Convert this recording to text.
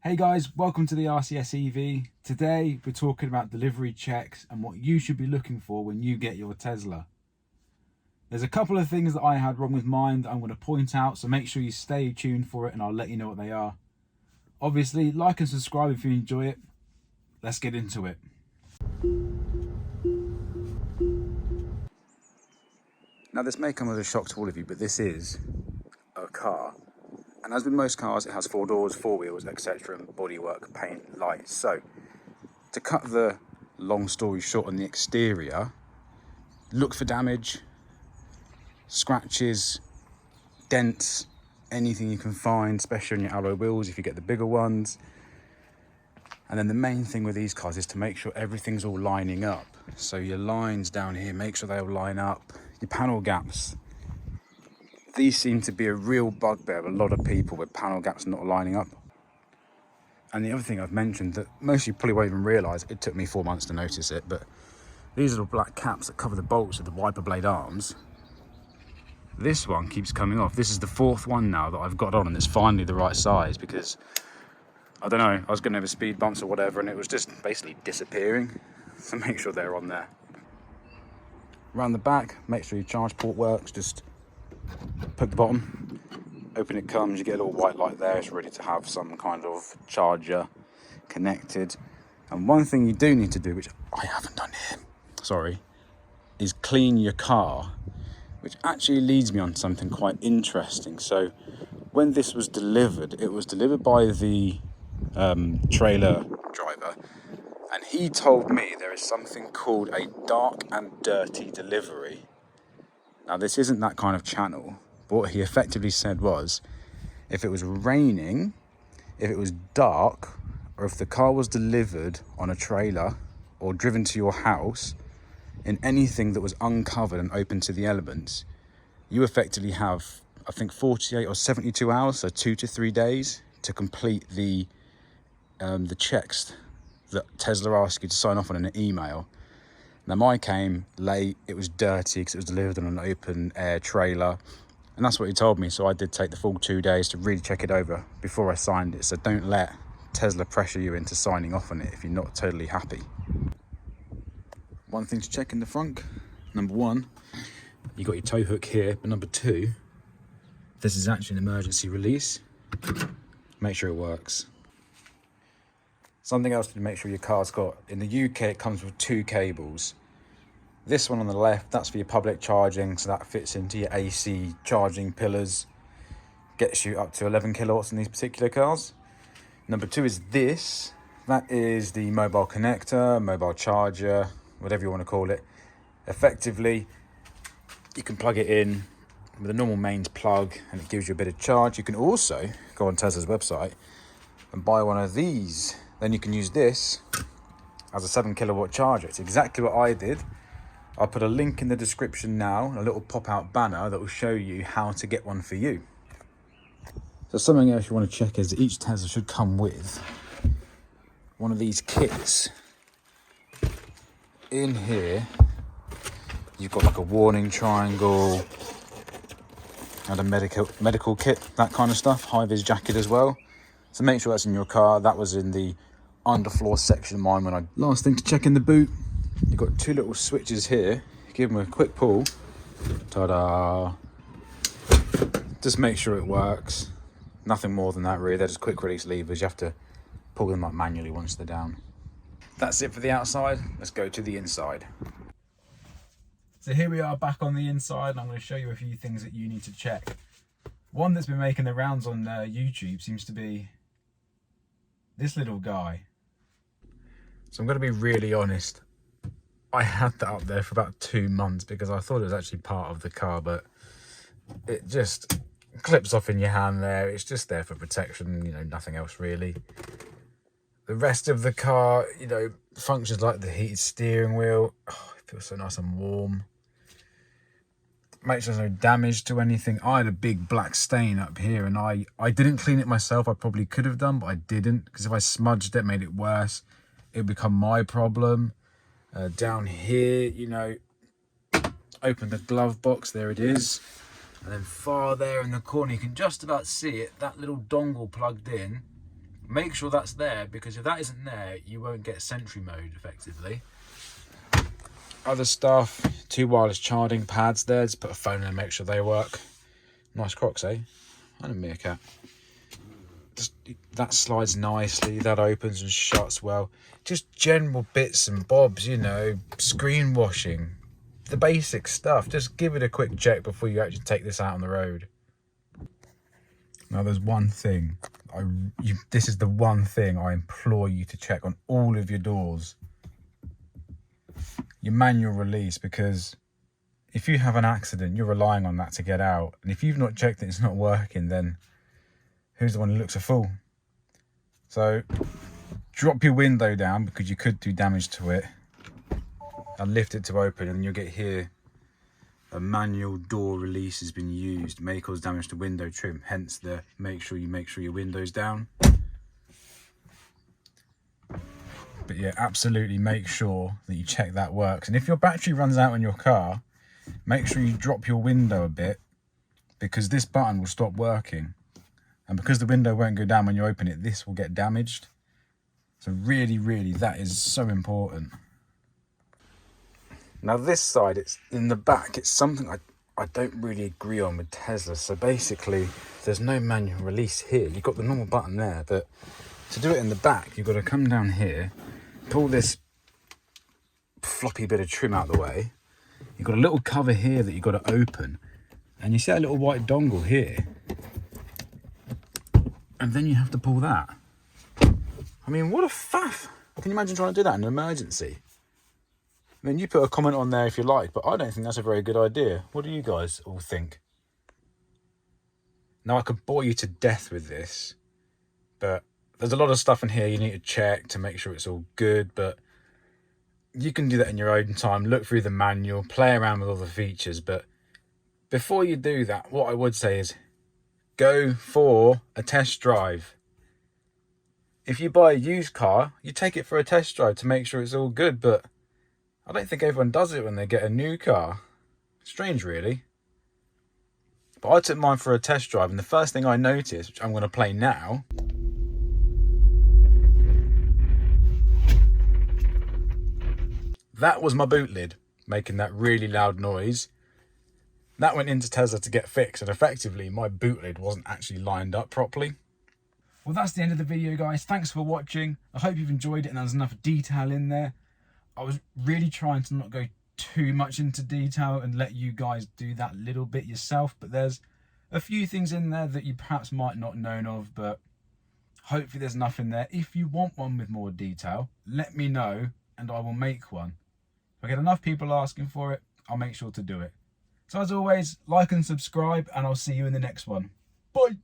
Hey guys, welcome to the RCS EV. Today we're talking about delivery checks and what you should be looking for when you get your Tesla. There's a couple of things that I had wrong with mine that I'm going to point out, so make sure you stay tuned for it and I'll let you know what they are. Obviously, like and subscribe if you enjoy it. Let's get into it. Now this may come as a shock to all of you, but this is a car. And as with most cars, it has 4 doors, 4 wheels, etc. and bodywork, paint, lights. So, to cut the long story short on the exterior, look for damage, scratches, dents, anything you can find, especially on your alloy wheels if you get the bigger ones. And then the main thing with these cars is to make sure everything's all lining up. So your lines down here, make sure they all line up. Your panel gaps. These seem to be a real bugbear of a lot of people with panel gaps not lining up. And the other thing I've mentioned that most of you probably won't even realise, it took me 4 months to notice it, but these little black caps that cover the bolts of the wiper blade arms, this one keeps coming off. This is the 4th one now that I've got on, and it's finally the right size because, I don't know, I was going over speed bumps or whatever and it was just basically disappearing. So make sure they're on there. Around the back, make sure your charge port works, just poke the bottom, open it comes, you get a little white light there, it's ready to have some kind of charger connected. And one thing you do need to do, which I haven't done here, is clean your car, which actually leads me on to something quite interesting. So when this was delivered, it was delivered by the trailer driver, and he told me there is something called a dark and dirty delivery. Now this isn't that kind of channel, but what he effectively said was, if it was raining, if it was dark, or if the car was delivered on a trailer or driven to your house in anything that was uncovered and open to the elements, you effectively have, I think, 48 or 72 hours, so 2 to 3 days to complete the checks that Tesla asked you to sign off on in an email. Now mine came late, it was dirty because it was delivered on an open air trailer, and that's what he told me. So I did take the full 2 days to really check it over before I signed it. So don't let Tesla pressure you into signing off on it if you're not totally happy. One thing to check in the front, number 1, you got your tow hook here, but number 2, this is actually an emergency release. Make sure it works. Something else to make sure your car's got, in the UK it comes with 2 cables. This one on the left, that's for your public charging, so that fits into your AC charging pillars. Gets you up to 11 kilowatts in these particular cars. Number 2 is this. That is the mobile connector, mobile charger, whatever you want to call it. Effectively, you can plug it in with a normal mains plug and it gives you a bit of charge. You can also go on Tesla's website and buy one of these. Then you can use this as a 7 kilowatt charger. It's exactly what I did. I'll put a link in the description now, a little pop-out banner that will show you how to get one for you. So something else you want to check is that each Tesla should come with one of these kits. In here, you've got like a warning triangle and a medical kit, that kind of stuff, high-vis jacket as well. So make sure that's in your car. That was in the underfloor section of mine when I... Last thing to check in the boot, you've got 2 little switches here. Give them a quick pull. Ta-da! Just make sure it works. Nothing more than that really. They're just quick release levers. You have to pull them up manually once they're down. That's it for the outside. Let's go to the inside. So here we are back on the inside, and I'm going to show you a few things that you need to check. One that's been making the rounds on YouTube seems to be this little guy. So I'm going to be really honest. I had that up there for about 2 months because I thought it was actually part of the car, but it just clips off in your hand there. It's just there for protection, you know, nothing else really. The rest of the car, you know, functions like the heated steering wheel. Oh, it feels so nice and warm. Make sure there's no damage to anything. I had a big black stain up here and I didn't clean it myself. I probably could have done, but I didn't, because if I smudged it, made it worse, it would become my problem. Down here, you know, open the glove box, there it is. And then far there in the corner, you can just about see it, that little dongle plugged in make sure that's there, because if that isn't there, you won't get sentry mode effectively. Other stuff, 2 wireless charging pads there. Just put a phone in and make sure they work. Nice Crocs, eh? And a meerkat. Just, that slides nicely, that opens and shuts well. Just general bits and bobs, you know, screen washing, the basic stuff. Just give it a quick check before you actually take this out on the road. Now there's one thing, this is the one thing I implore you to check on all of your doors. Your manual release, because if you have an accident, you're relying on that to get out. And if you've not checked it, it's not working, then who's the one who looks a fool? So drop your window down, because you could do damage to it, and lift it to open, and you'll get here a manual door release has been used, may cause damage to window trim, hence the make sure your window's down. But yeah, absolutely make sure that you check that works. And if your battery runs out on your car, make sure you drop your window a bit, because this button will stop working. And because the window won't go down when you open it, this will get damaged. So really, really, that is so important. Now this side, it's in the back, it's something I don't really agree on with Tesla. So basically, there's no manual release here. You've got the normal button there, but to do it in the back, you've got to come down here, pull this floppy bit of trim out of the way. You've got a little cover here that you've got to open. And you see that little white dongle here? And then you have to pull that. I mean, what a faff. Can you imagine trying to do that in an emergency? I mean, you put a comment on there if you like, but I don't think that's a very good idea. What do you guys all think? Now, I could bore you to death with this, but there's a lot of stuff in here you need to check to make sure it's all good, but you can do that in your own time. Look through the manual, play around with all the features, but before you do that, what I would say is go for a test drive. If you buy a used car, you take it for a test drive to make sure it's all good, but I don't think everyone does it when they get a new car. Strange, really. But I took mine for a test drive, and the first thing I noticed, which I'm going to play now, that was my boot lid making that really loud noise. That went into Tesla to get fixed, and effectively my boot lid wasn't actually lined up properly. Well, that's the end of the video, guys. Thanks for watching. I hope you've enjoyed it and there's enough detail in there. I was really trying to not go too much into detail and let you guys do that little bit yourself, but there's a few things in there that you perhaps might not known of, but hopefully there's enough in there. If you want one with more detail, let me know and I will make one. If I get enough people asking for it, I'll make sure to do it. So as always, like and subscribe, and I'll see you in the next one. Bye.